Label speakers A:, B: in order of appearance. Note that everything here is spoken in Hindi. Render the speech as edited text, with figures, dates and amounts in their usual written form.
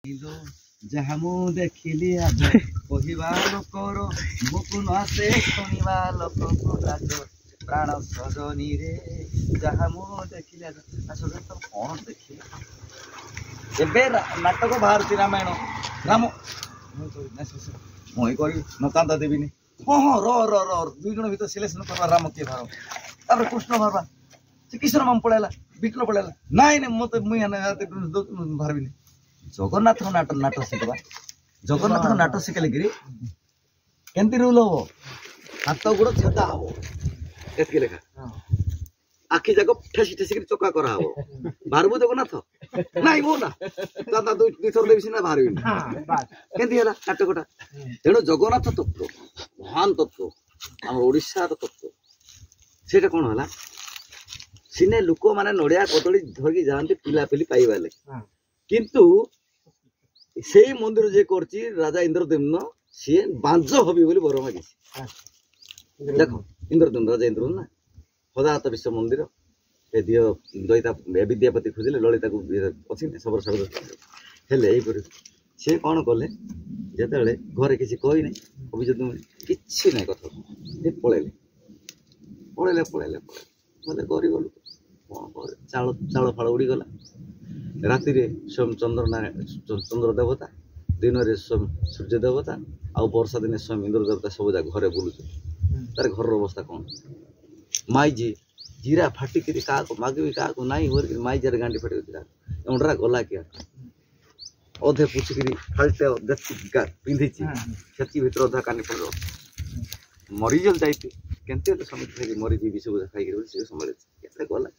A: जहाँ मु देखिली आज कहवा लोकर मुकु नसे शुणा लोक प्राण सजनी रे जहाँ मु देखिली आज आसले तो कौन देखिली एबे नाटक बाहर रामायण राम मुई करी नकांता देवी हाँ हाँ र र र दुई जन भर सिलेक्शन करवा राम किए भार तापर कृष्ण भारवा से किशोर माम पड़ेगा विष्णु पड़ेगा नाई नहीं मत मुई भारबी जगन्नाथ नाटक नाटक शिखा जगन्नाथ नाटक शिखले कि केमती रूल हम हाथ गोड़ छेदा हम एत लेखा आखि जाक ठेसी ठेसी चका करा हम भारबू जगन्नाथ नाई वो ना दादा दुई थर देवी सीना भारबी केमती है नाटकटा तेणु जगन्नाथ तत्व महान तत्व आम ओडिशार तत्व से कौन है सिने लोक मैंने नड़िया कदली धरिकी जाती पिलापिली पाइबा लगे किंतु से मंदिर जे करची राजा इंद्रद्युम्न सी बांझ हबी बोली बर मागी देख इंद्रद्युम्न राजा इंद्रद्युम्न ना हजात विश्व मंदिर ए दिय दईता विद्यापति खोजिले ललिता को अच्छी सबर सब हेले सी कौन कले जिते घरे किसी कही ना अभिजित किसी ना कथा पलैले पलैले पलैले बोले गरीब लोग चाल चाल फाड़ उड़ीगला राति स्वयं चंद्र देवता दिन में स्वयं सूर्य देवता आउ वर्षा दिन स्वयं इंद्र देवता सब जा घरे बुलुचे तार घर अवस्था कौन माइजी जीरा फाटिक क्या मागे क्या नाई हो माइजार गांडी फाटी अंडरा गला क्या अधे पुछिक फाल्टे पिंधि से भर अधा कानी पड़ मरीजल जाती केमती समिति मरीजी विष खाई संभाली गला